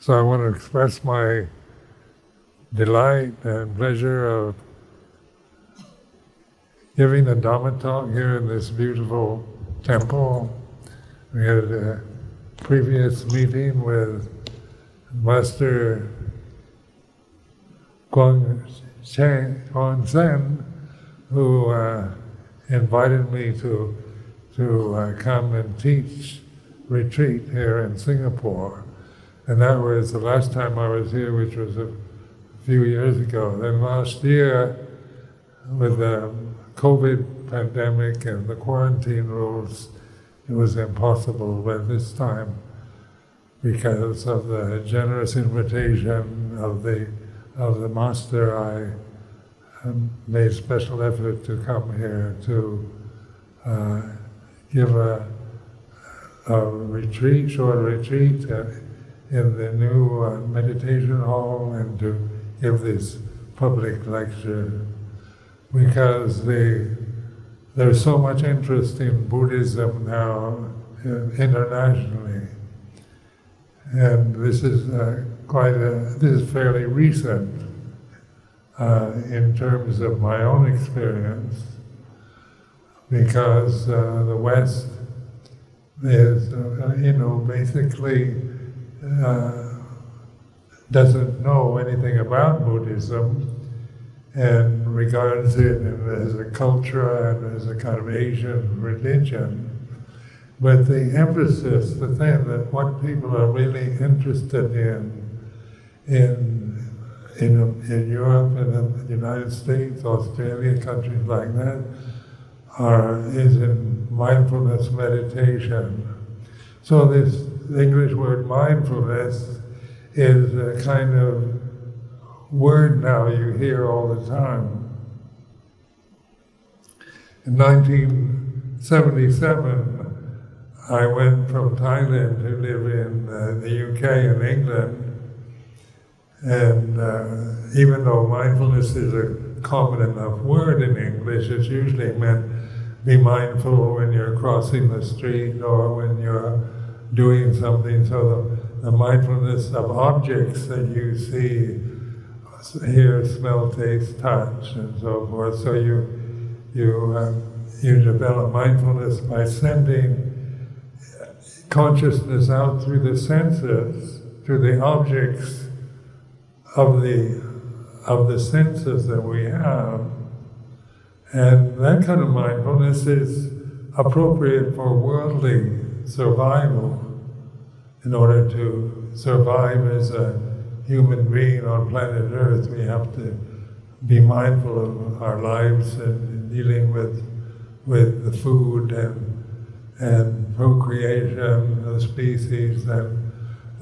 So I want to express my delight and pleasure of giving a Dhamma talk here in this beautiful temple. We had a previous meeting with Master Guang Sen, who invited me to come and teach retreat here in Singapore. And that was the last time I was here, which was a few years ago. Then last year, with the COVID pandemic and the quarantine rules, it was impossible. But this time, because of the generous invitation of the master, I made special effort to come here to give a retreat, short retreat in the new meditation hall, and to give this public lecture, because there's so much interest in Buddhism now internationally, and this is fairly recent in terms of my own experience, because the West is, basically doesn't know anything about Buddhism and regards it as a culture and as a kind of Asian religion. But the emphasis, the thing that what people are really interested in Europe and the United States, Australia, countries like that, is in mindfulness meditation. So this English word mindfulness is a kind of word now you hear all the time. In 1977, I went from Thailand to live in the UK and England, and even though mindfulness is a common enough word in English, it's usually meant be mindful when you're crossing the street or when you're doing something. So the mindfulness of objects that you see, hear, smell, taste, touch, and so forth. So you develop mindfulness by sending consciousness out through the senses, through the objects of the senses that we have. And that kind of mindfulness is appropriate for worldly survival. In order to survive as a human being on planet Earth, we have to be mindful of our lives and dealing with the food and procreation of the species, and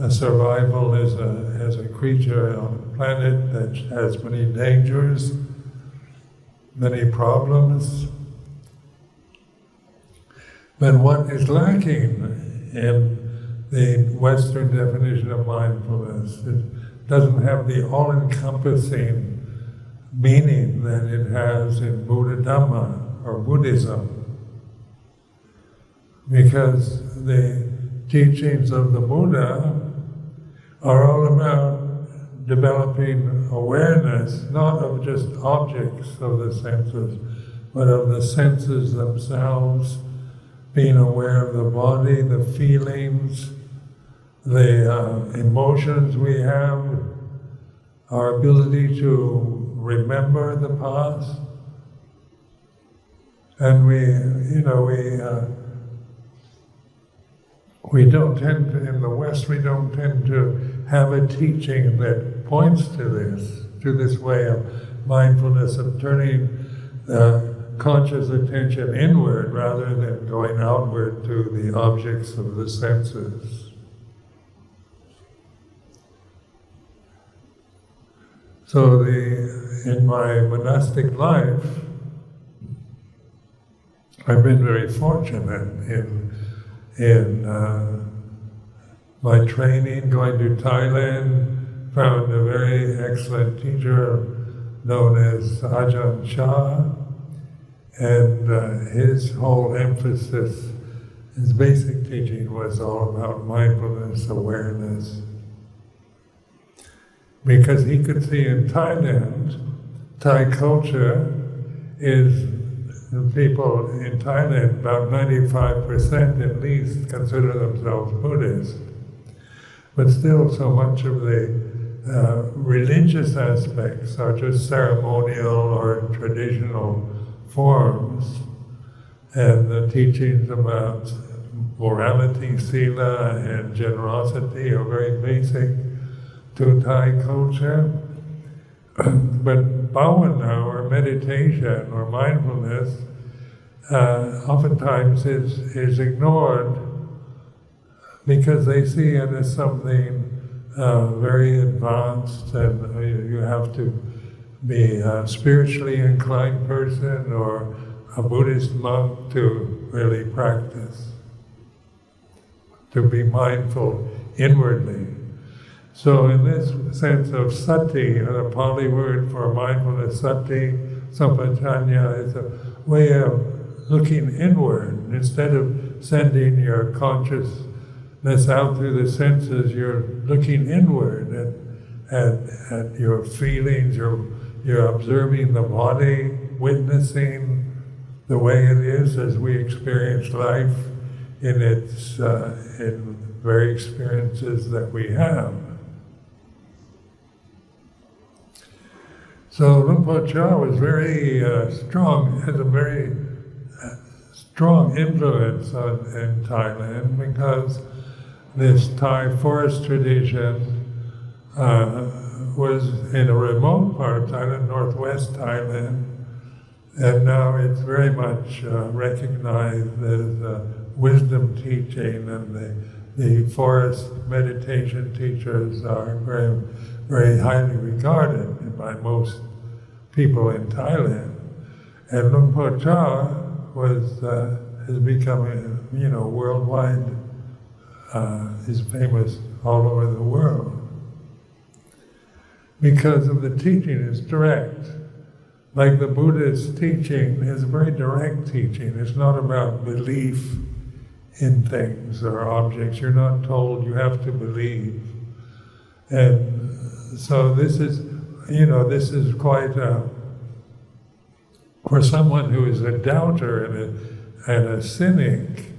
survival as a creature on a planet that has many dangers, many problems. But what is lacking in the Western definition of mindfulness, it doesn't have the all-encompassing meaning that it has in Buddha Dhamma or Buddhism, because the teachings of the Buddha are all about developing awareness, not of just objects of the senses, but of the senses themselves, being aware of the body, the feelings, the emotions we have, our ability to remember the past. And we don't tend to, in the West, we don't tend to have a teaching that points to this way of mindfulness, of turning conscious attention inward rather than going outward to the objects of the senses. So in my monastic life, I've been very fortunate in my training, going to Thailand, found a very excellent teacher known as Ajahn Chah, and his whole emphasis, his basic teaching was all about mindfulness, awareness. because he could see in Thailand, Thai culture is, the people in Thailand, about 95% at least, consider themselves Buddhist. But still so much of the religious aspects are just ceremonial or traditional forms, and the teachings about morality, sila, and generosity are very basic to Thai culture. But bhavana, or meditation, or mindfulness, oftentimes is ignored because they see it as something very advanced, and you have to be a spiritually inclined person or a Buddhist monk to really practice, to be mindful inwardly. So in this sense of sati, the Pali word for mindfulness, sati, sampajanya, is a way of looking inward. Instead of sending your consciousness out through the senses, you're looking inward at your feelings, you're observing the body, witnessing the way it is as we experience life in its in very experiences that we have. So Luang Por Chah was very strong, has a very strong influence in Thailand, because this Thai forest tradition was in a remote part of Thailand, northwest Thailand, and now it's very much recognized as wisdom teaching, and the forest meditation teachers are very, very highly regarded by most people in Thailand. And Luang Por Chah has become, worldwide. Is famous all over the world because of the teaching is direct. Like the Buddhist teaching is very direct teaching. It's not about belief in things or objects. You're not told you have to believe. And so this is quite for someone who is a doubter and a cynic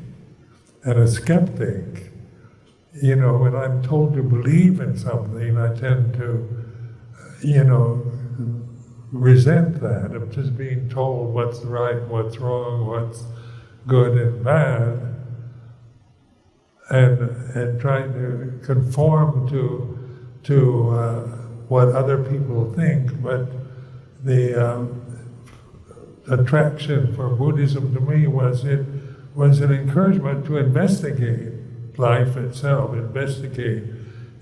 and a skeptic. When I'm told to believe in something, I tend to, resent that of just being told what's right, what's wrong, what's good and bad, and trying to conform to what other people think. But the attraction for Buddhism to me was an encouragement to investigate life itself, investigate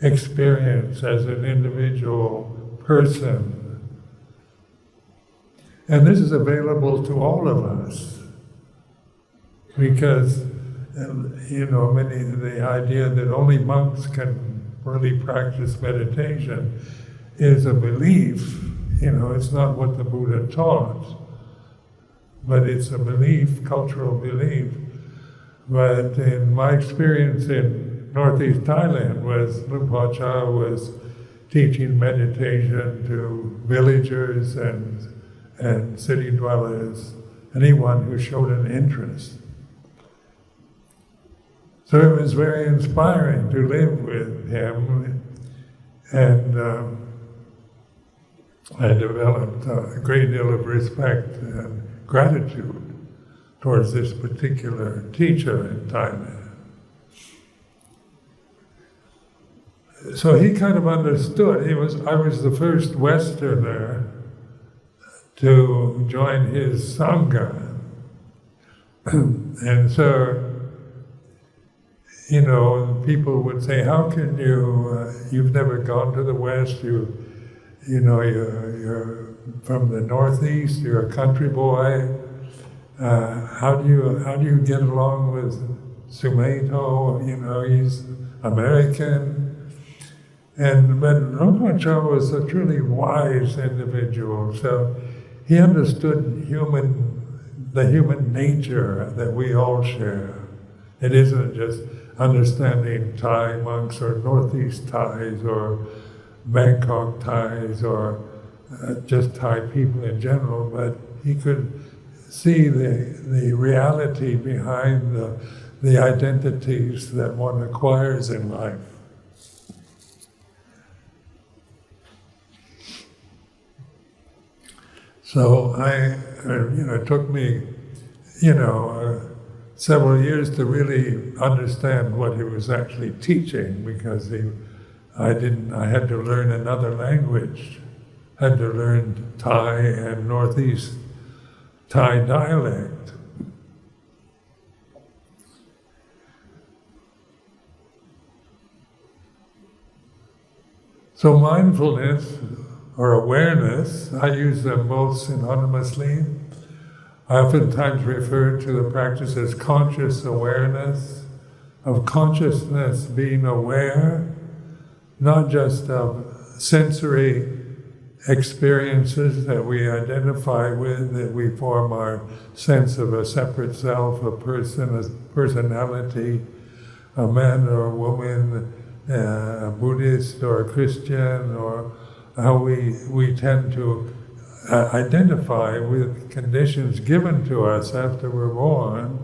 experience as an individual person. And this is available to all of us, because, the idea that only monks can really practice meditation is a belief. It's not what the Buddha taught, but it's a belief, cultural belief. But in my experience in northeast Thailand Luang Por Chah was teaching meditation to villagers and city dwellers, anyone who showed an interest. So it was very inspiring to live with him, and I developed a great deal of respect and gratitude towards this particular teacher in Thailand. So he kind of understood. I was the first Westerner to join his Sangha. And so, people would say, how can you've never gone to the West, you're from the Northeast, you're a country boy, how do you get along with Sumedho? He's American. But Luang Por Chah was a truly wise individual, so he understood the human nature that we all share. It isn't just understanding Thai monks or Northeast Thais or Bangkok Thais or just Thai people in general, but he could see the reality behind the identities that one acquires in life. So it took me, several years to really understand what he was actually teaching, because I had to learn another language, had to learn Thai and Northeast Thai dialect. So mindfulness or awareness, I use them both synonymously. I oftentimes refer to the practice as conscious awareness, of consciousness being aware, not just of sensory experiences that we identify with, that we form our sense of a separate self, a person, a personality, a man or a woman, a Buddhist or a Christian, or how we tend to identify with conditions given to us after we're born.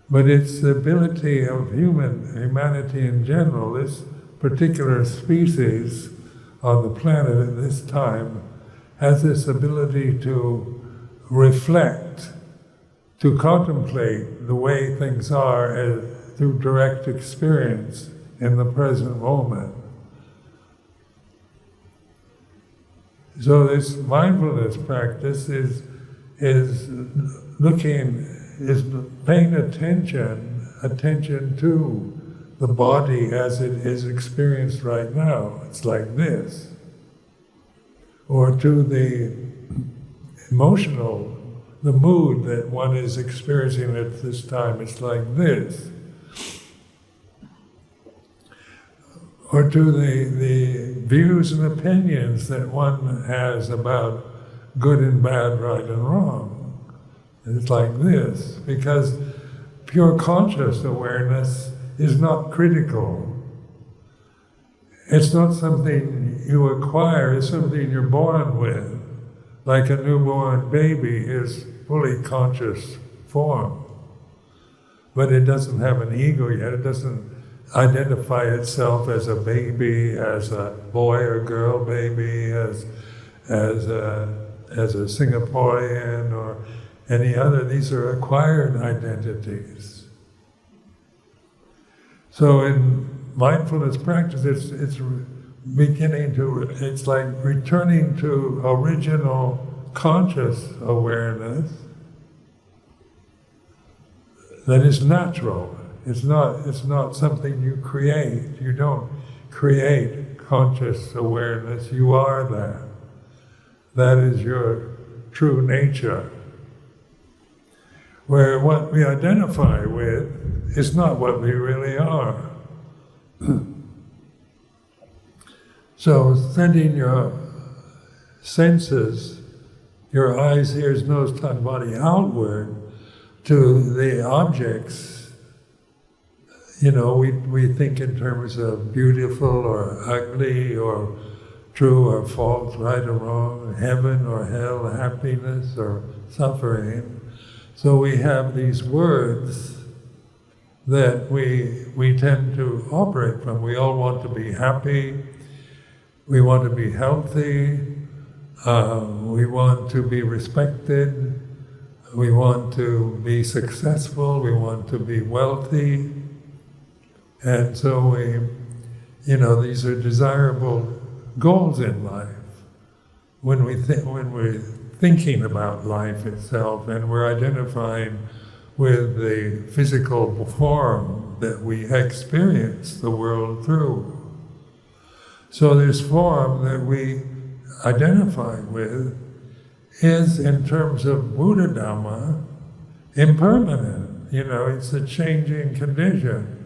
But it's the ability of humanity in general, this particular species on the planet at this time, has this ability to reflect, to contemplate the way things are through direct experience in the present moment. So this mindfulness practice is paying attention to the body as it is experienced right now. It's like this. Or to the the mood that one is experiencing at this time. It's like this. Or to the views and opinions that one has about good and bad, right and wrong. It's like this, because pure conscious awareness is not critical. It's not something you acquire, it's something you're born with. Like a newborn baby is fully conscious form. But it doesn't have an ego yet, it doesn't identify itself as a baby, as a boy or girl baby, as a Singaporean or any other. These are acquired identities. So in mindfulness practice, it's like returning to original conscious awareness that is natural. It's not something you create. You don't create conscious awareness. You are that. That is your true nature. Where what we identify with is not what we really are. So sending your senses, your eyes, ears, nose, tongue, body outward to the objects. We think in terms of beautiful or ugly or true or false, right or wrong, heaven or hell, happiness or suffering. So we have these words that we tend to operate from. We all want to be happy, we want to be healthy, we want to be respected, we want to be successful, we want to be wealthy. And so these are desirable goals in life. When we're thinking about life itself and we're identifying with the physical form that we experience the world through. So this form that we identify with is, in terms of Buddha Dhamma, impermanent. It's a changing condition.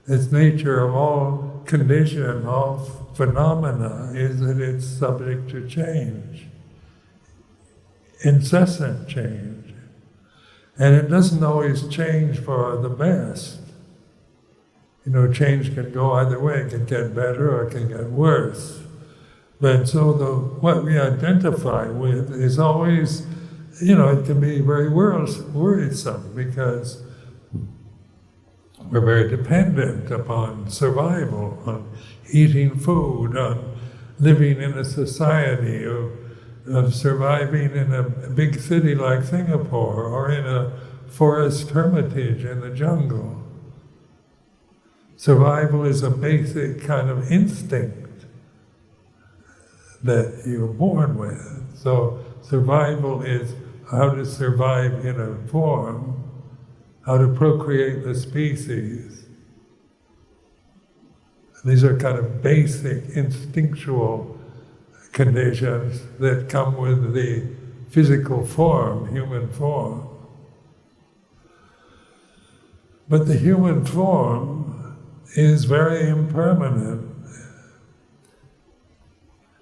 Its nature of all condition, all phenomena, is that it's subject to change, incessant change. And it doesn't always change for the best. change can go either way. It can get better or it can get worse. But so what we identify with is always, it can be very worrisome because we're very dependent upon survival, on eating food, on living in a society of surviving in a big city like Singapore or in a forest hermitage in the jungle. Survival is a basic kind of instinct that you're born with. So survival is how to survive in a form, how to procreate the species. These are kind of basic instinctual conditions that come with the physical form, human form. But the human form is very impermanent.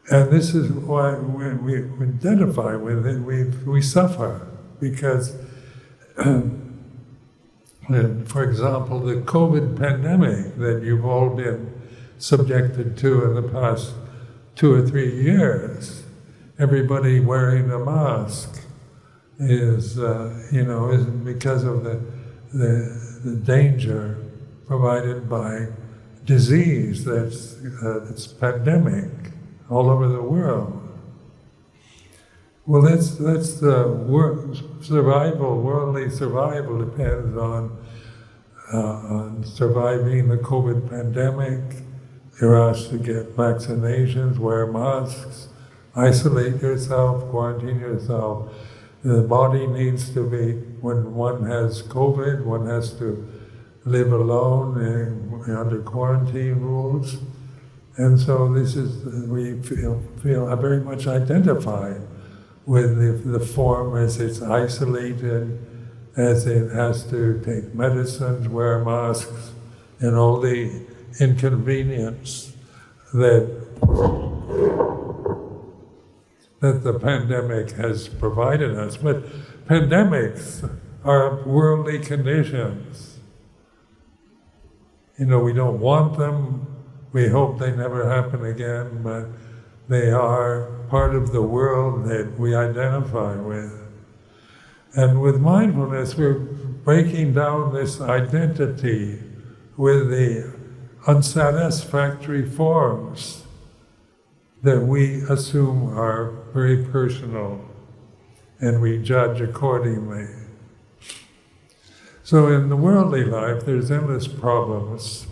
And this is why when we identify with it, we suffer. Because, for example, the COVID pandemic that you've all been subjected to in the past 2 or 3 years, everybody wearing a mask is because of the danger provided by disease that's pandemic all over the world. Well, that's the worldly survival depends on surviving the COVID pandemic. You're asked to get vaccinations, wear masks, isolate yourself, quarantine yourself. The body needs to be, when one has COVID, one has to live alone under quarantine rules. And so we feel very much identified with the form as it's isolated, as it has to take medicines, wear masks, and all the inconvenience that the pandemic has provided us. But pandemics are worldly conditions. We don't want them, we hope they never happen again, but they are part of the world that we identify with. And with mindfulness, we're breaking down this identity with the unsatisfactory forms that we assume are very personal, and we judge accordingly. So in the worldly life, there's endless problems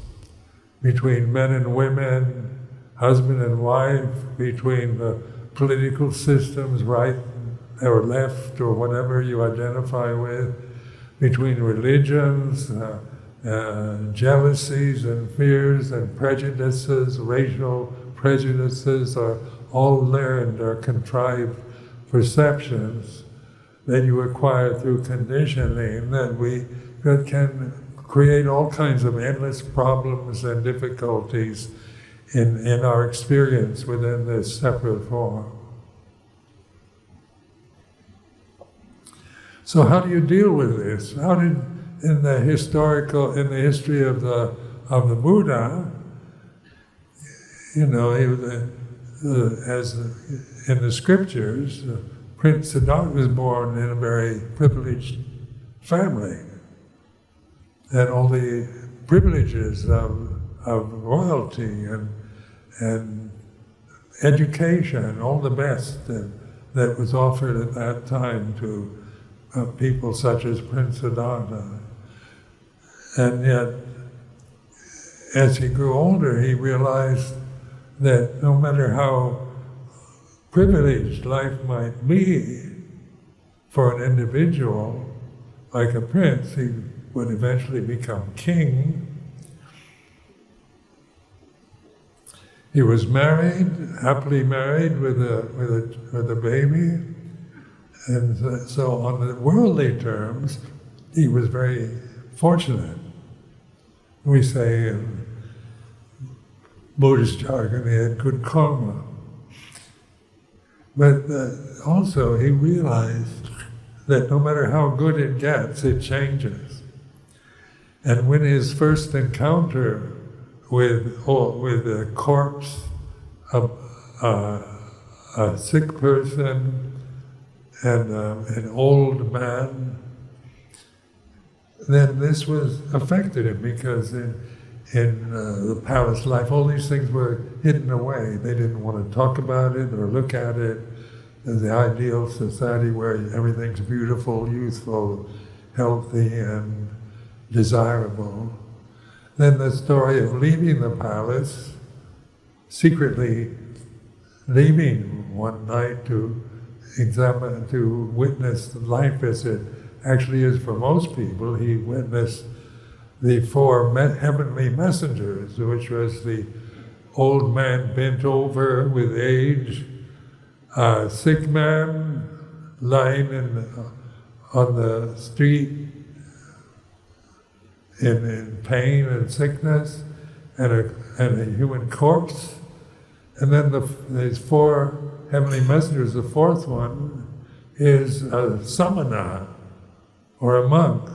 between men and women, husband and wife, between the political systems, right or left, or whatever you identify with, between religions, jealousies and fears and prejudices, racial prejudices are all learned or contrived perceptions that you acquire through conditioning that can create all kinds of endless problems and difficulties in our experience within this separate form. So how do you deal with this? How did, in the history of the Buddha, he was as in the scriptures, Prince Siddhartha was born in a very privileged family, and all the privileges of royalty and education, all the best that was offered at that time to people such as Prince Siddhartha. And yet, as he grew older, he realized that no matter how privileged life might be for an individual, like a prince, he would eventually become king. He was married, happily married with a baby, and so on the worldly terms, he was very fortunate. We say in Buddhist jargon, he had good karma. But also he realized that no matter how good it gets, it changes. And when his first encounter with a corpse, a sick person, and an old man, then this affected him, because in the palace life, all these things were hidden away. They didn't want to talk about it or look at it. The ideal society where everything's beautiful, youthful, healthy, and desirable. Then the story of leaving the palace, secretly leaving one night to examine, to witness life as it actually is for most people. He witnessed the 4 heavenly messengers, which was the old man bent over with age, a sick man lying on the street in pain and sickness, and a human corpse. And then these 4 heavenly messengers, the 4th one is a samana, or a monk,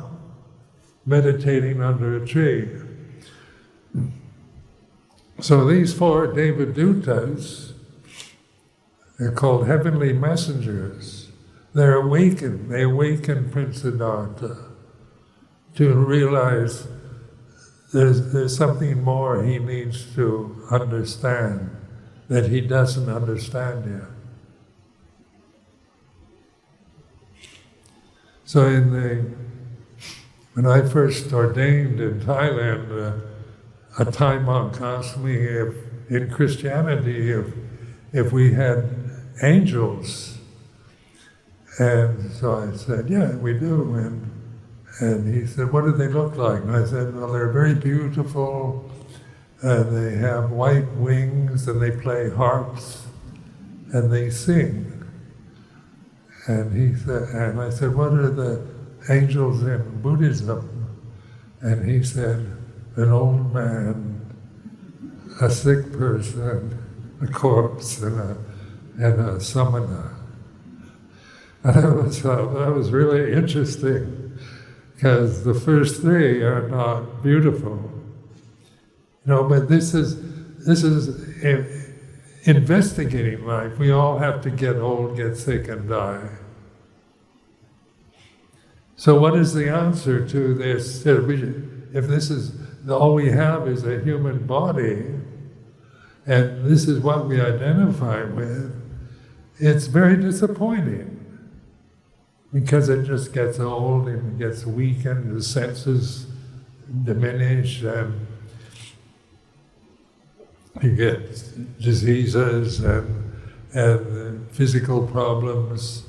meditating under a tree. So these 4 Devadutas, they're called heavenly messengers. They awaken Prince Siddhartha to realize there's something more he needs to understand that he doesn't understand yet. So when I first ordained in Thailand, a Thai monk asked me if in Christianity if we had angels, and so I said, yeah, we do. And he said, what do they look like? And I said, well, they're very beautiful, and they have white wings, and they play harps, and they sing. And he said, and I said, what are the angels in Buddhism? And he said, an old man, a sick person, a corpse, and a samana. And that was really interesting, because the first 3 are not beautiful. But this is investigating life. We all have to get old, get sick, and die. So what is the answer to this? If this is all we have is a human body, and this is what we identify with, it's very disappointing, because it just gets old and gets weakened, the senses diminish, and you get diseases and physical problems.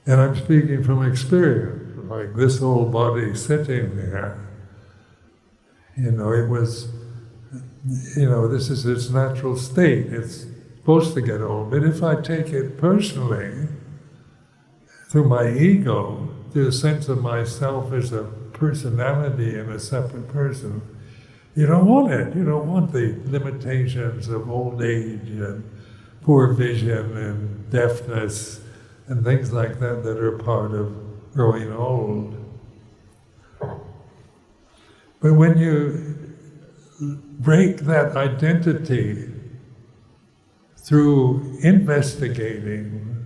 And I'm speaking from experience, like this old body sitting there. It was, this is its natural state. It's supposed to get old. But if I take it personally, through my ego, through the sense of myself as a personality and a separate person, you don't want it. You don't want the limitations of old age and poor vision and deafness and things like that are part of growing old. But when you break that identity through investigating,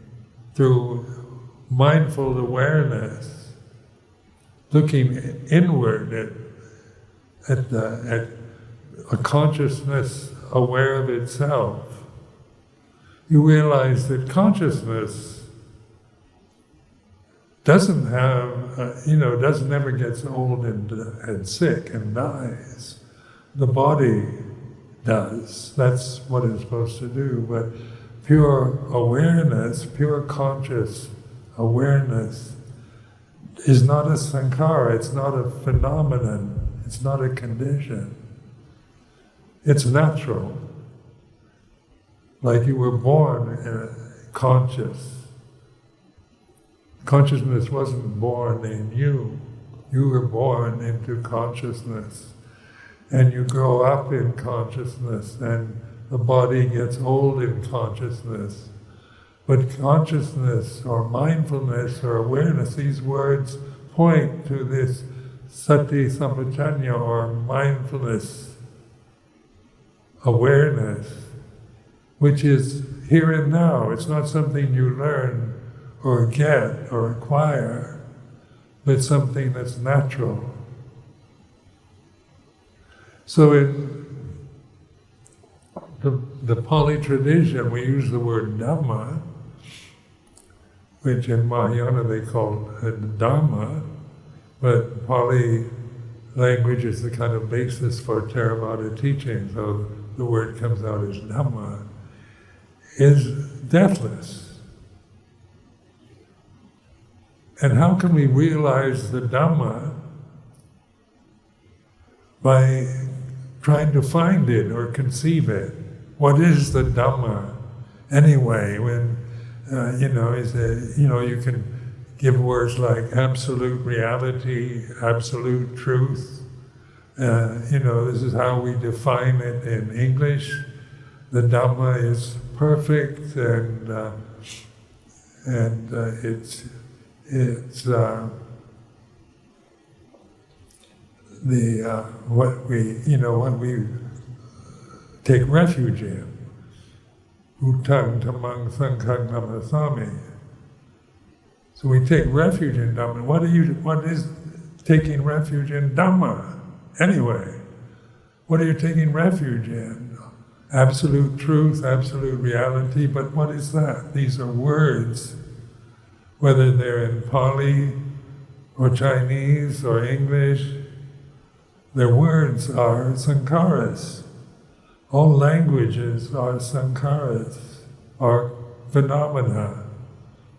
through mindful awareness, looking inward at a consciousness aware of itself, you realize that consciousness doesn't have, doesn't ever gets old and sick and dies. The body does. That's what it's supposed to do. But pure awareness, pure conscious awareness is not a sankhara, it's not a phenomenon, it's not a condition. It's natural. Like you were born conscious. Consciousness wasn't born in you. You were born into consciousness. And you grow up in consciousness, and the body gets old in consciousness. But consciousness or mindfulness or awareness, these words point to this sati sampajanya, or mindfulness, awareness, which is here and now. It's not something you learn or get or acquire, but something that's natural. So in the Pali tradition, we use the word Dhamma, which in Mahayana they call Dhamma, but Pali language is the kind of basis for Theravada teaching, so the word comes out as Dhamma, is deathless. And how can we realize the Dhamma? By trying to find it or conceive it. What is the Dhamma anyway? When you can give words like absolute reality, absolute truth. This is how we define it in English. The Dhamma is perfect, and it's what we take refuge in. Utang tamang sanghang namasami. So we take refuge in Dhamma. What is taking refuge in Dhamma anyway? What are you taking refuge in? Absolute truth, absolute reality, but what is that? These are words, whether they're in Pali or Chinese or English. Their words are sankharas. All languages are sankharas, or phenomena,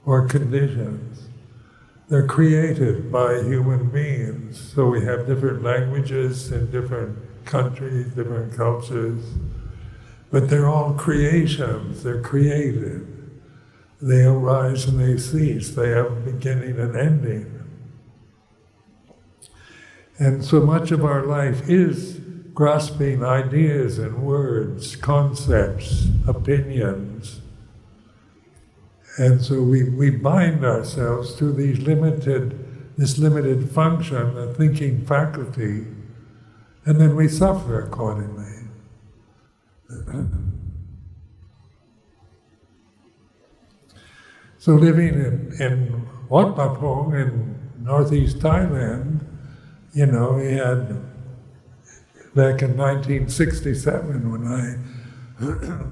or conditions. They're created by human beings. So we have different languages in different countries, different cultures, but they're all creations, they're created. They arise and they cease, they have a beginning and ending. And so much of our life is grasping ideas and words, concepts, opinions. And so we bind ourselves to this limited function, the thinking faculty, and then we suffer accordingly. So living in Wat Pah Pong in northeast Thailand, we had, back in 1967 when I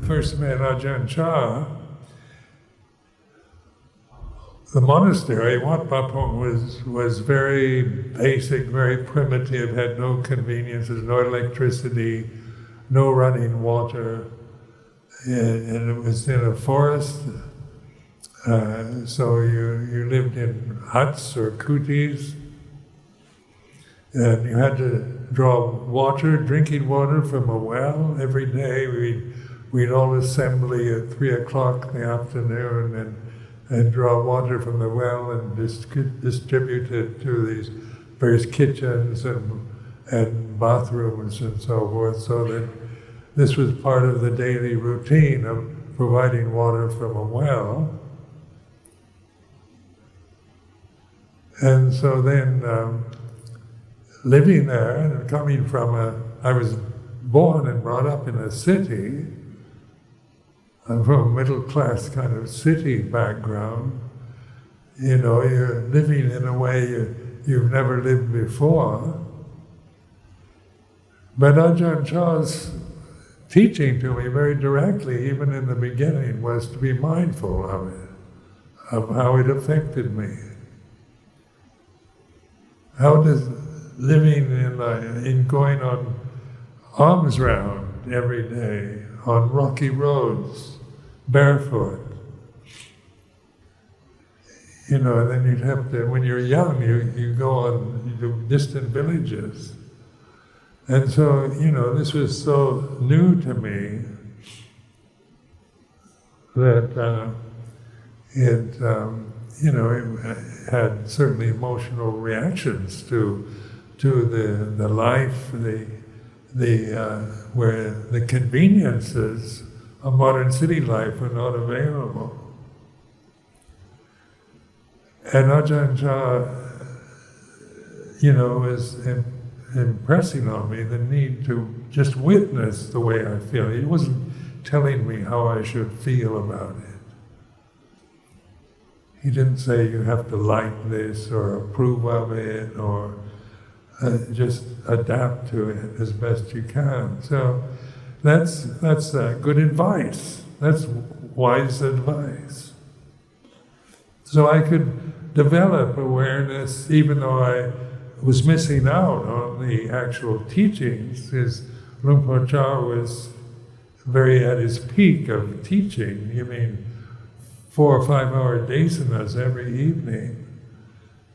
first met Ajahn Chah, the monastery, Wat Pah Pong, was very basic, very primitive, had no conveniences, no electricity, no running water, and it was in a forest. So you lived in huts or kutis, and you had to draw water, drinking water from a well every day. We'd all assemble at 3 o'clock in the afternoon and draw water from the well and distribute it to these various kitchens and bathrooms and so forth, so that this was part of the daily routine of providing water from a well. And so then, living there and coming from I was born and brought up in a city. I'm from a middle-class kind of city background. You're living in a way you've never lived before. But Ajahn Chah's teaching to me very directly, even in the beginning, was to be mindful of it, of how it affected me. How does living in going on alms round every day, on rocky roads, barefoot, and then you'd have to, when you're young, you go on to distant villages. And so, this was so new to me that it had certainly emotional reactions to the life, where the conveniences of modern city life are not available. And Ajahn Chah, was impressing on me the need to just witness the way I feel. He wasn't telling me how I should feel about it. He didn't say you have to like this or approve of it or just adapt to it as best you can. So that's good advice. That's wise advice. So I could develop awareness even though I was missing out on the actual teachings, because Luang Por Chah was very at his peak of teaching. 4 or 5 hour dasanas every evening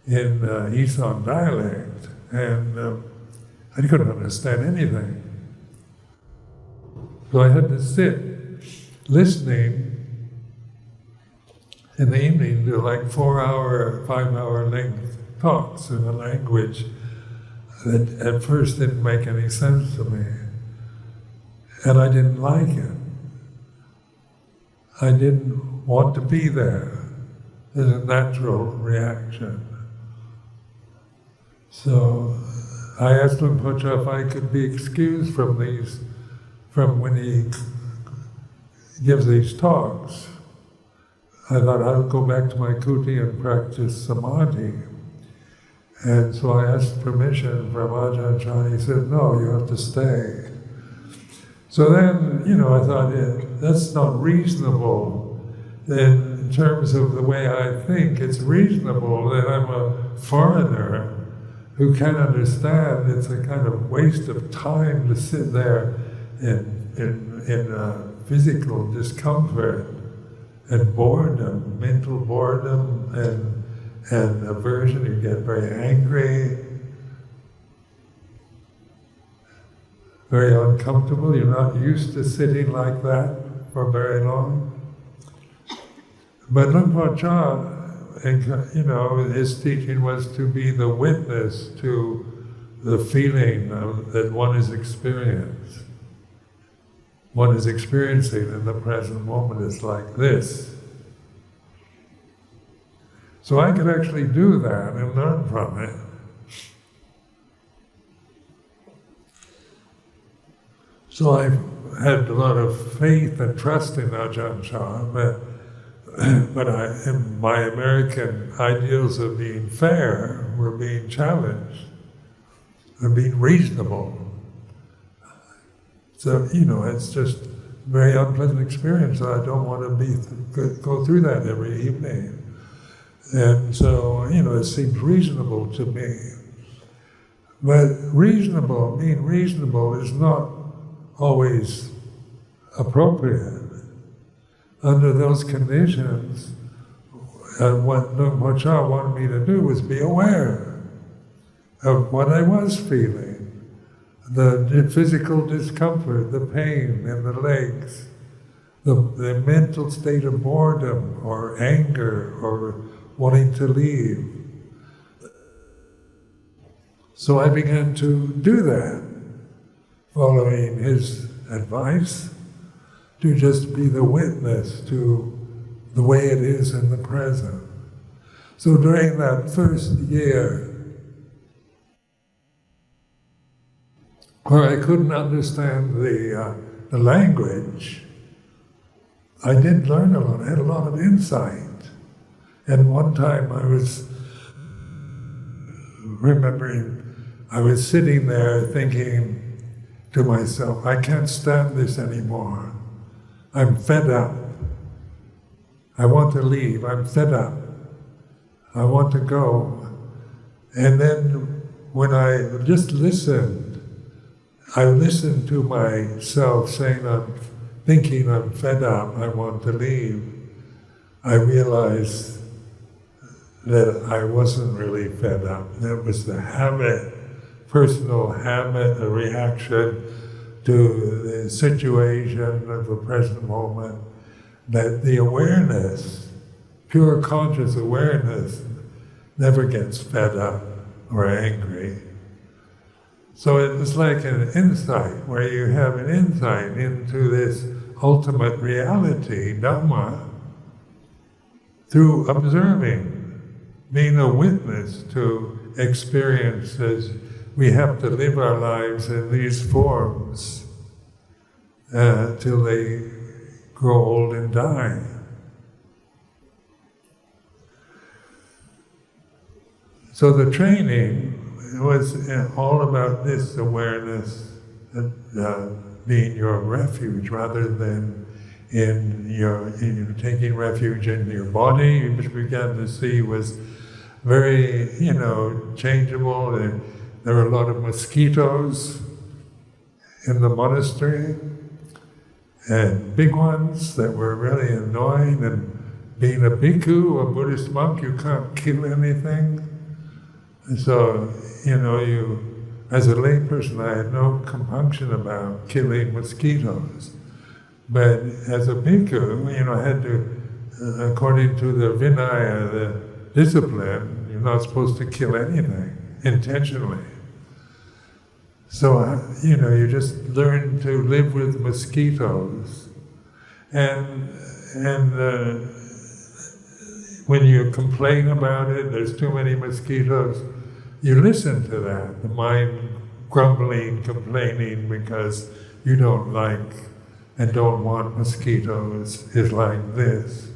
in Isan dialect, and I couldn't understand anything. So I had to sit listening in the evening to like 4 hour, 5 hour length talks in a language that at first didn't make any sense to me. And I didn't like it. I didn't want to be there. There's a natural reaction. So I asked Luang Por Chah if I could be excused from when he gives these talks. I thought I would go back to my kuti and practice samadhi. And so I asked permission from Ajahn Chah. He said, no, you have to stay. So then, I thought, that's not reasonable. In terms of the way I think, it's reasonable that I'm a foreigner who can't understand. It's a kind of waste of time to sit there in physical discomfort and boredom, mental boredom and aversion. You get very angry, very uncomfortable. You're not used to sitting like that for very long. But Luang Por Chah, his teaching was to be the witness to the feeling that one is experiencing. One is experiencing in the present moment is like this. So I could actually do that and learn from it. So I had a lot of faith and trust in Ajahn Chah, but my American ideals of being fair were being challenged, and being reasonable. So, it's just a very unpleasant experience. I don't want to go through that every evening. And so, it seems reasonable to me. But being reasonable is not always appropriate. Under those conditions, what Luang Por Chah wanted me to do was be aware of what I was feeling. The physical discomfort, the pain in the legs, the mental state of boredom or anger or wanting to leave. So I began to do that, following his advice, to just be the witness to the way it is in the present. So during that first year, where I couldn't understand the language, I did learn a lot. I had a lot of insight. And one time I was remembering, I was sitting there thinking to myself, I can't stand this anymore. I'm fed up. I want to leave. I'm fed up. I want to go. And then when I just listened, I listened to myself saying, I'm thinking I'm fed up, I want to leave. I realized that I wasn't really fed up. That was the habit, personal habit, a reaction to the situation of the present moment, that the awareness, pure conscious awareness, never gets fed up or angry. So it was like an insight, where you have an insight into this ultimate reality, Dhamma, through observing, being a witness to experience as we have to live our lives in these forms till they grow old and die. So the training was all about this awareness, being your refuge, rather than in taking refuge in your body, which we began to see was very, changeable. There were a lot of mosquitoes in the monastery, and big ones that were really annoying. And being a bhikkhu, a Buddhist monk, you can't kill anything. And so, as a layperson, I had no compunction about killing mosquitoes. But as a bhikkhu, I had to, according to the Vinaya, the discipline, you're not supposed to kill anything intentionally. So, you just learn to live with mosquitoes. And when you complain about it, there's too many mosquitoes, you listen to that, the mind grumbling, complaining because you don't like and don't want mosquitoes is like this.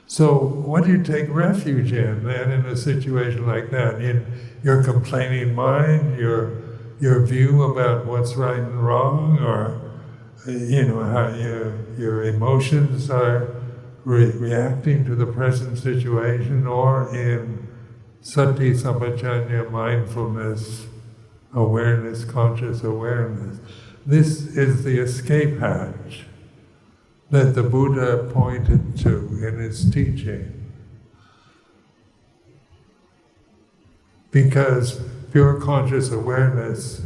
So what do you take refuge in then in a situation like that? In your complaining mind, your view about what's right and wrong, or how your emotions are reacting to the present situation, or in sati sampajanya, mindfulness, awareness, conscious awareness. This is the escape hatch that the Buddha pointed to in his teaching. Because pure conscious awareness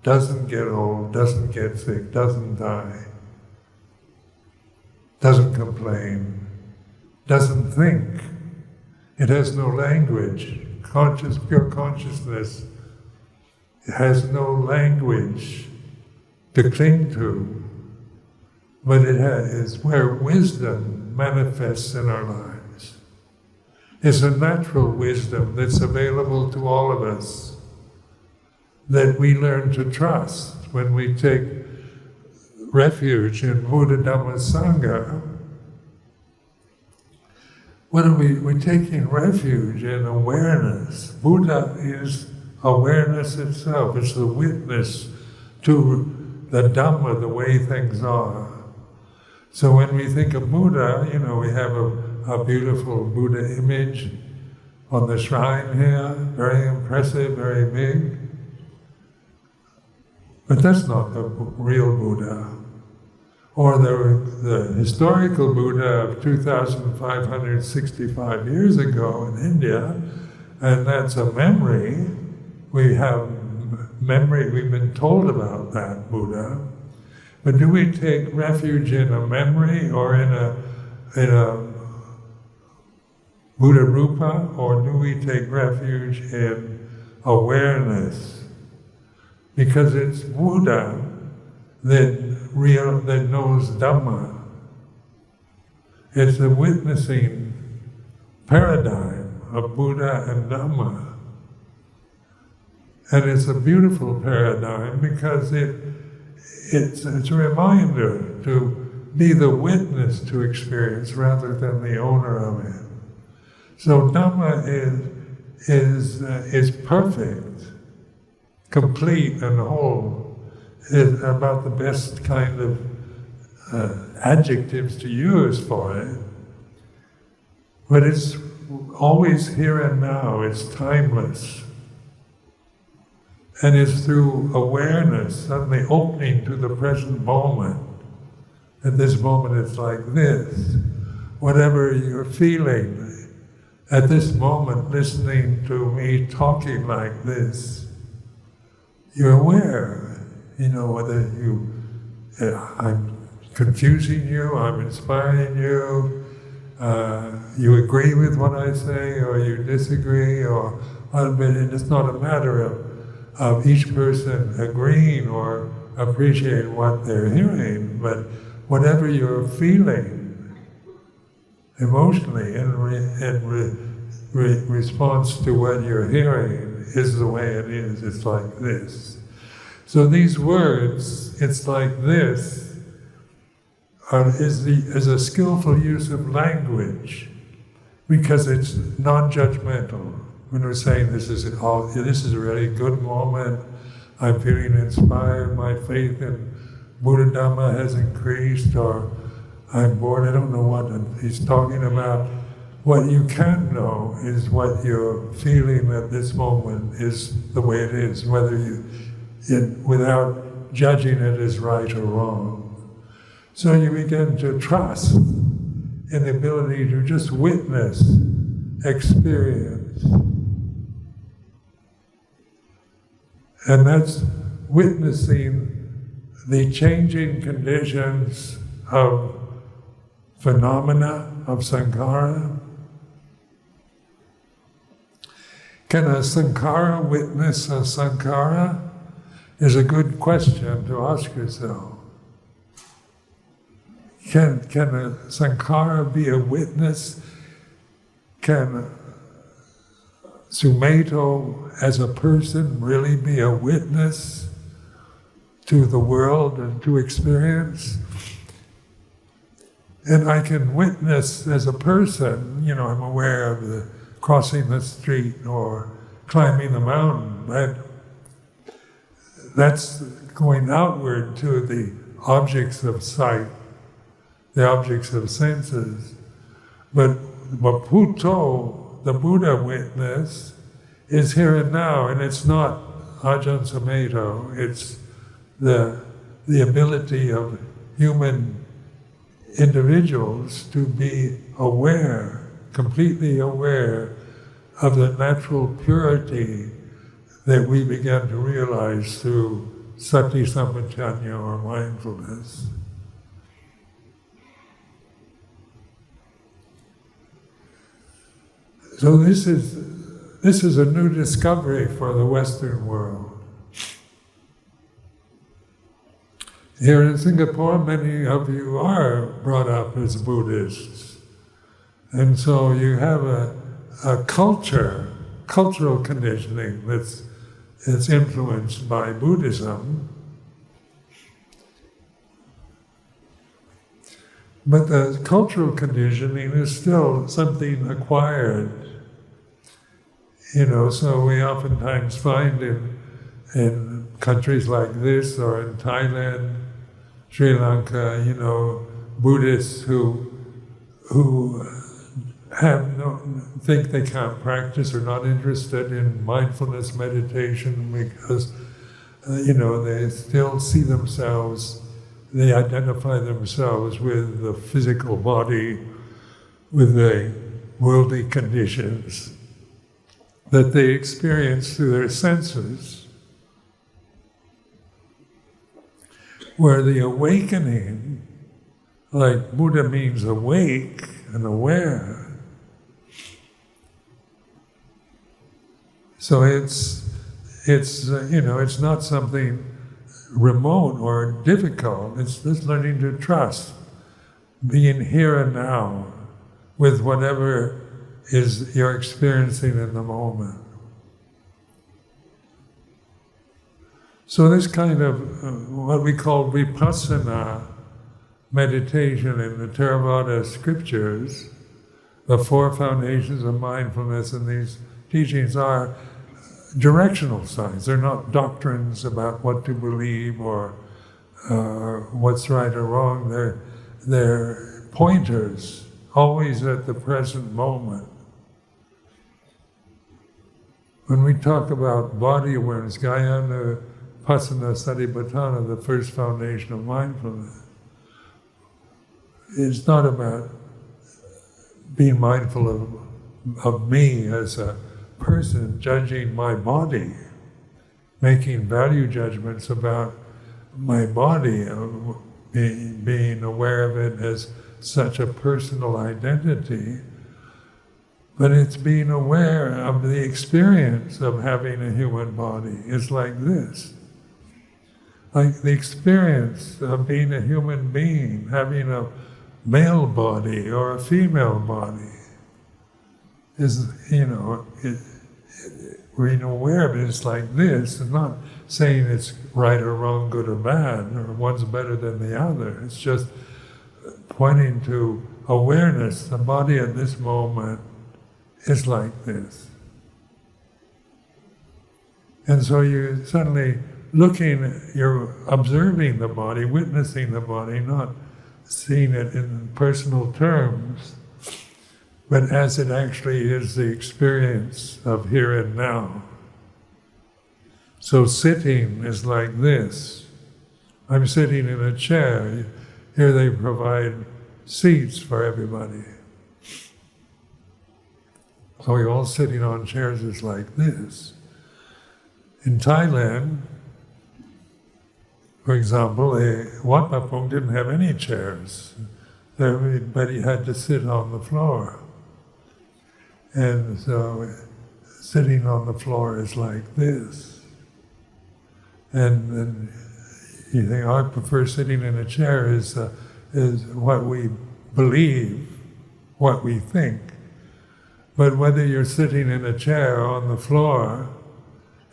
doesn't get old, doesn't get sick, doesn't die, doesn't complain, doesn't think. It has no language. Pure consciousness has no language to cling to, but it is where wisdom manifests in our lives. It's a natural wisdom that's available to all of us, that we learn to trust when we take refuge in Buddha, Dhamma, Sangha. What are we're taking refuge in awareness. Buddha is awareness itself. It's the witness to the Dhamma, the way things are. So when we think of Buddha, we have a beautiful Buddha image on the shrine here, very impressive, very big. But that's not the real Buddha. Or the historical Buddha of 2,565 years ago in India, and that's a memory. We have memory, we've been told about that Buddha. But do we take refuge in a memory or in a Buddha Rupa, or do we take refuge in awareness? Because it's Buddha that knows Dhamma. It's the witnessing paradigm of Buddha and Dhamma. And it's a beautiful paradigm because it's a reminder to be the witness to experience rather than the owner of it. So Dhamma is perfect, complete and whole. Is about the best kind of adjectives to use for it. But it's always here and now, it's timeless. And it's through awareness, suddenly opening to the present moment. At this moment it's like this. Whatever you're feeling, at this moment listening to me talking like this, you're aware. Whether I'm confusing you, I'm inspiring you, you agree with what I say, or you disagree, and it's not a matter of each person agreeing or appreciating what they're hearing, but whatever you're feeling emotionally, and response to what you're hearing is the way it is. It's like this. So these words, it's like this, is a skillful use of language because it's non-judgmental. When we're saying this is a really good moment, I'm feeling inspired, my faith in Buddha Dhamma has increased, or I'm bored, I don't know what he's talking about. What you can know is what you're feeling at this moment is the way it is, without judging it as right or wrong. So you begin to trust in the ability to just witness, experience. And that's witnessing the changing conditions of phenomena of sankhara. Can a sankhara witness a sankhara? Is a good question to ask yourself. Can a sankhara be a witness? Can Sumedho as a person really be a witness to the world and to experience? And I can witness as a person, I'm aware of the crossing the street or climbing the mountain, but that's going outward to the objects of sight, the objects of senses. But Puto, the Buddha witness, is here and now, and it's not Ajahn Sumedho, it's the ability of human individuals to be aware, completely aware of the natural purity that we begin to realize through sati sampajanya or mindfulness. So this is a new discovery for the Western world. Here in Singapore, many of you are brought up as Buddhists. And so you have a cultural conditioning that's influenced by Buddhism. But the cultural conditioning is still something acquired. So we oftentimes find in countries like this or in Thailand, Sri Lanka, Buddhists who think they can't practice or not interested in mindfulness meditation because, they still see themselves, they identify themselves with the physical body, with the worldly conditions that they experience through their senses, where the awakening, like Buddha means awake and aware. So it's not something remote or difficult. It's just learning to trust, being here and now with whatever is you're experiencing in the moment. So this kind of what we call vipassana meditation in the Theravada scriptures, the 4 foundations of mindfulness and these teachings are directional signs. They're not doctrines about what to believe or what's right or wrong. They're pointers, always at the present moment. When we talk about body awareness, Gayana Pasana Satipatthana, the first foundation of mindfulness, it's not about being mindful of me as a person, judging my body, making value judgments about my body, being aware of it as such a personal identity, but it's being aware of the experience of having a human body. It's like this. Like the experience of being a human being, having a male body or a female body. is, we're aware of it, it's like this. It's not saying it's right or wrong, good or bad, or one's better than the other. It's just pointing to awareness. The body at this moment is like this. And so you suddenly you're observing the body, witnessing the body, not seeing it in personal terms, but as it actually is the experience of here and now. So sitting is like this. I'm sitting in a chair. Here they provide seats for everybody. So we're all sitting on chairs is like this. In Thailand, for example, Wat Pah Pong didn't have any chairs. Everybody had to sit on the floor. And so sitting on the floor is like this. And you think, I prefer sitting in a chair is what we believe, what we think. But whether you're sitting in a chair or on the floor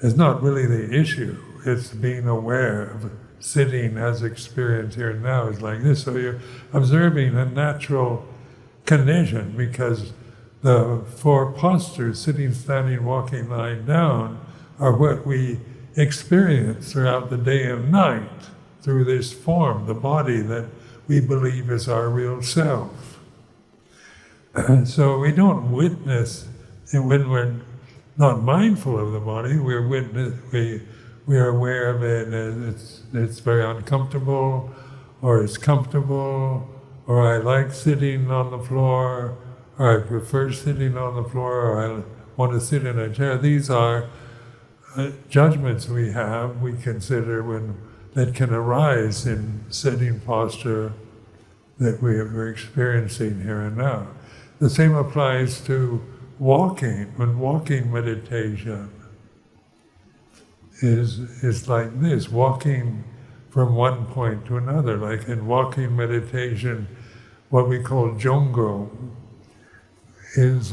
is not really the issue. It's being aware of sitting as experience here and now is like this. So you're observing a natural condition, because the four postures, sitting, standing, walking, lying down, are what we experience throughout the day and night through this form, the body that we believe is our real self. So we don't witness, and when we're not mindful of the body, we are aware of it as it's very uncomfortable, or it's comfortable, or I like sitting on the floor, or I prefer sitting on the floor, or I want to sit in a chair. These are judgments we have, we consider that can arise in sitting posture that we're experiencing here and now. The same applies to walking. When walking meditation is like this, walking from one point to another. Like in walking meditation, what we call jongo is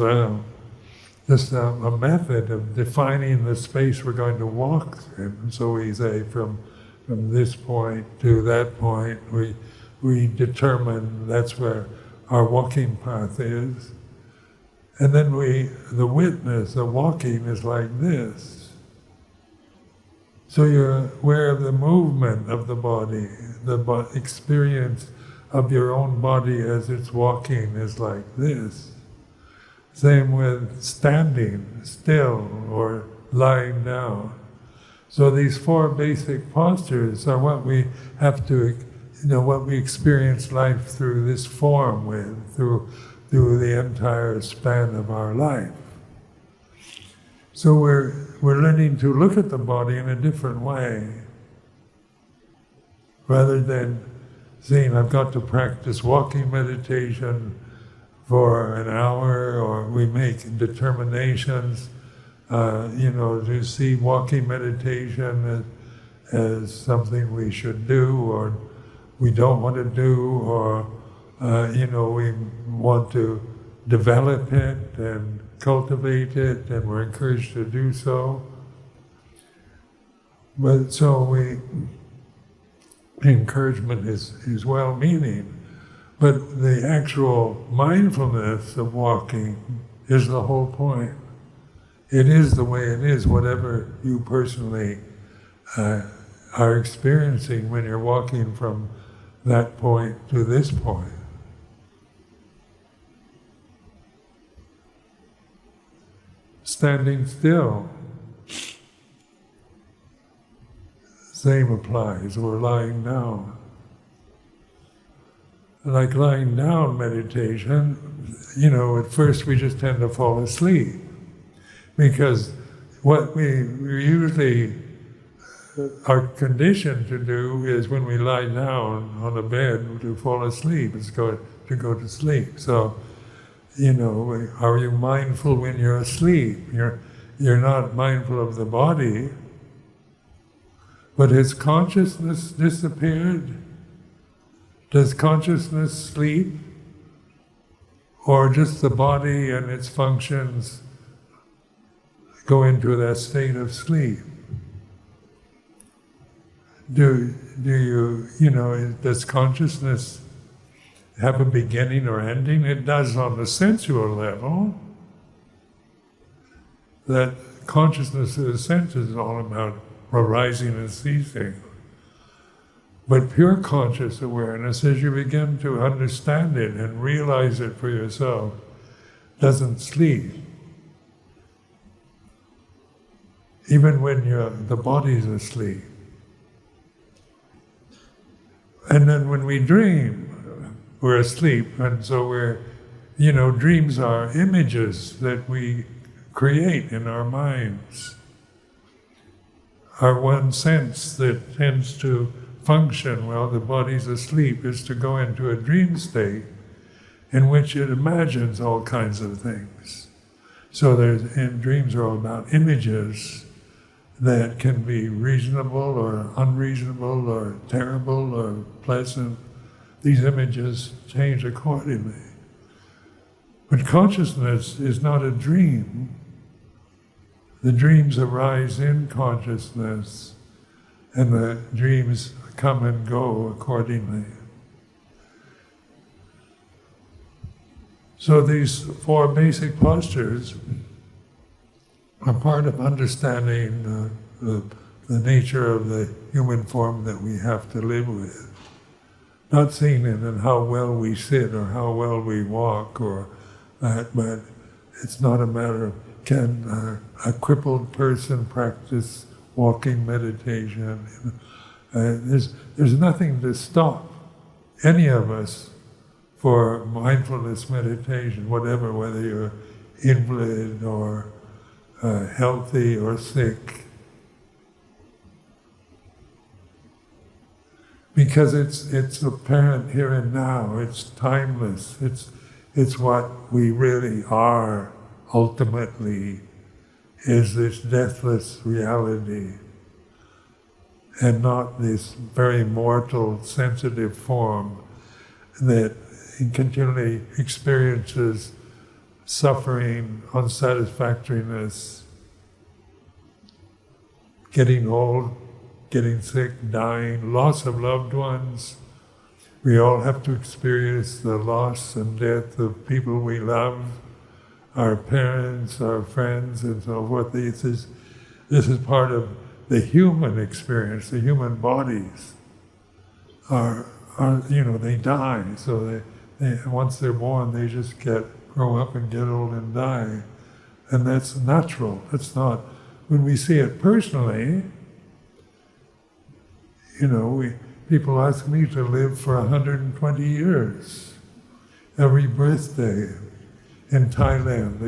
just a method of defining the space we're going to walk in. So we say from this point to that point, we determine that's where our walking path is. And then the witness, the walking is like this. So you're aware of the movement of the body, the experience of your own body as it's walking is like this. Same with standing still or lying down. So these four basic postures are what we have to, what we experience life through this form with, through the entire span of our life. So we're learning to look at the body in a different way, rather than saying, I've got to practice walking meditation for an hour, or we make determinations, to see walking meditation as something we should do, or we don't want to do, or we want to develop it and cultivate it, and we're encouraged to do so. But so encouragement is well-meaning, but the actual mindfulness of walking is the whole point. It is the way it is, whatever you personally are experiencing when you're walking from that point to this point. Standing still, same applies, or lying down. Like lying down meditation, at first we just tend to fall asleep, because what we usually are conditioned to do is when we lie down on a bed to fall asleep, to go to sleep. So, are you mindful when you're asleep? You're not mindful of the body, but has consciousness disappeared? Does consciousness sleep? or just the body and its functions go into that state of sleep? Do you, does consciousness have a beginning or ending? It does on the sensual level. That consciousness of the senses is all about arising and ceasing. But pure conscious awareness, as you begin to understand it and realize it for yourself, doesn't sleep. Even when the body's asleep. And then when we dream, we're asleep, and so dreams are images that we create in our minds. Our one sense that tends to function while the body's asleep is to go into a dream state in which it imagines all kinds of things. So dreams are all about images that can be reasonable or unreasonable or terrible or pleasant. These images change accordingly. But consciousness is not a dream. The dreams arise in consciousness, and the dreams come and go accordingly. So these 4 basic postures are part of understanding the nature of the human form that we have to live with. Not seeing it in how well we sit or how well we walk or that, but it's not a matter of can a crippled person practice walking meditation. There's nothing to stop any of us for mindfulness meditation, whether you're invalid or healthy or sick, because it's apparent here and now. It's timeless. It's what we really are ultimately, is this deathless reality, and not this very mortal, sensitive form that continually experiences suffering, unsatisfactoriness, getting old, getting sick, dying, loss of loved ones. We all have to experience the loss and death of people we love, our parents, our friends, and so forth. This is part of the human experience. The human bodies are they die. So they once they're born, they just grow up and get old and die. And that's natural. That's not, when we see it personally, people ask me to live for 120 years. Every birthday in Thailand,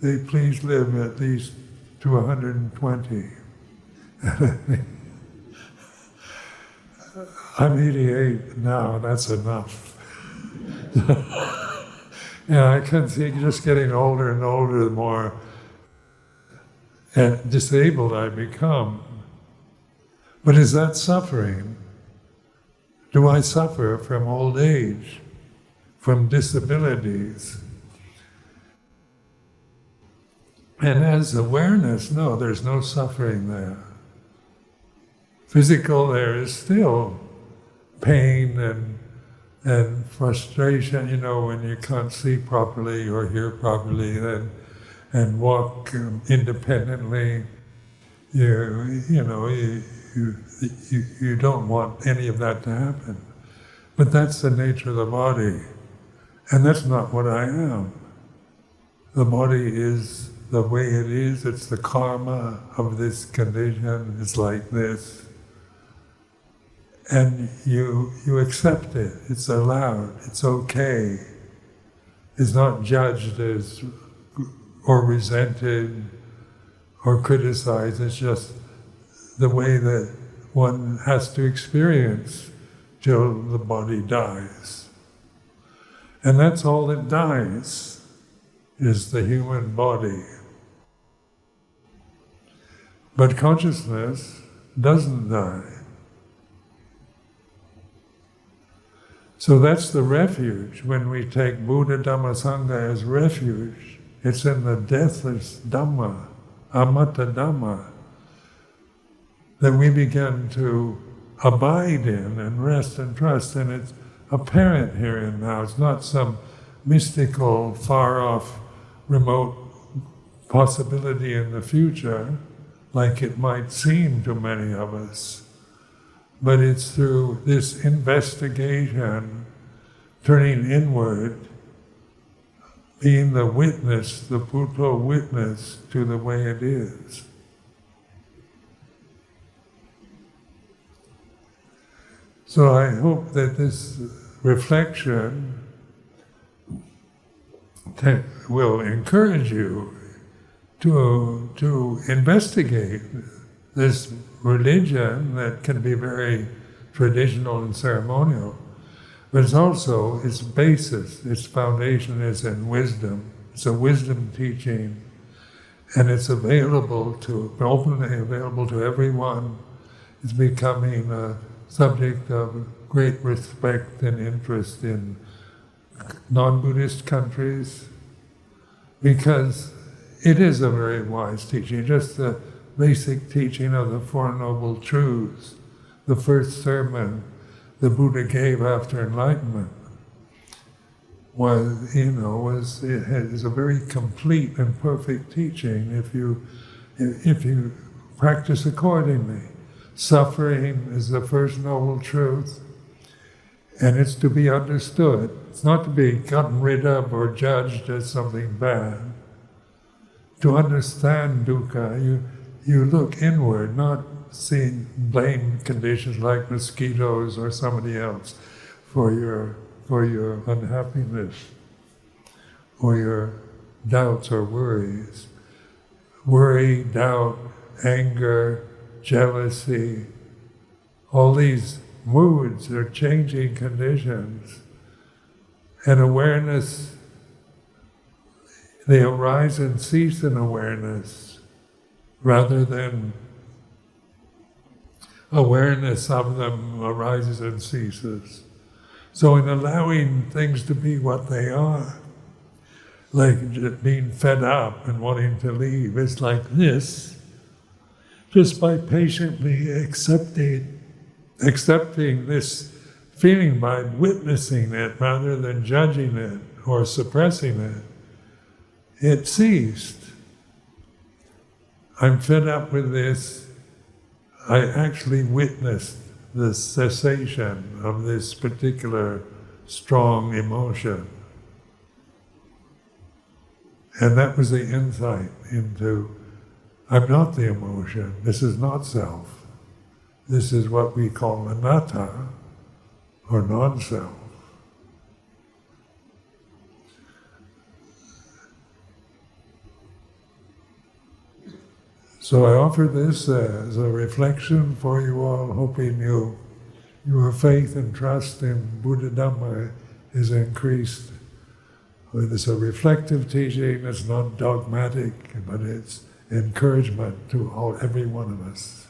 they please live at least to 120. I'm 88 now, that's enough. I can see just getting older and older, the more disabled I become. But is that suffering? Do I suffer from old age, from disabilities? And as awareness, no, there's no suffering there. Physical, there is still pain and frustration, when you can't see properly or hear properly and walk independently. You don't want any of that to happen. But that's the nature of the body. And that's not what I am. The body is the way it is. It's the karma of this condition. It's like this. And you accept it. It's allowed. It's okay. It's not judged as or resented or criticized. It's just the way that one has to experience till the body dies. And that's all that dies, is the human body. But consciousness doesn't die. So that's the refuge. When we take Buddha, Dhamma, Sangha as refuge, it's in the deathless Dhamma, Amata Dhamma, that we begin to abide in and rest and trust. And it's apparent here and now. It's not some mystical, far-off, remote possibility in the future, like it might seem to many of us. But it's through this investigation, turning inward, being the witness, the Buddha witness to the way it is. So I hope that this reflection will encourage you to investigate this religion that can be very traditional and ceremonial, but it's also, its basis, its foundation is in wisdom. It's a wisdom teaching, and it's openly available to everyone. It's becoming a subject of great respect and interest in non-Buddhist countries, because it is a very wise teaching, just the basic teaching of the Four Noble Truths. The first sermon the Buddha gave after enlightenment is a very complete and perfect teaching if you practice accordingly. Suffering is the first noble truth, and it's to be understood. It's not to be gotten rid of or judged as something bad. To understand dukkha, you look inward, not blame conditions like mosquitoes or somebody else for your unhappiness or your doubts or worries. Worry, doubt, anger, jealousy, all these moods are changing conditions, and awareness, they arise and cease in awareness rather than awareness of them arises and ceases. So in allowing things to be what they are, like being fed up and wanting to leave, it's like this. Just by patiently accepting this feeling, by witnessing it rather than judging it or suppressing it, it ceased. I'm fed up with this. I actually witnessed the cessation of this particular strong emotion. And that was the insight into, I'm not the emotion, this is not self. This is what we call anatta, or non-self. So I offer this as a reflection for you all, hoping your faith and trust in Buddha Dhamma is increased. It's a reflective teaching, it's not dogmatic, but it's encouragement to every one of us.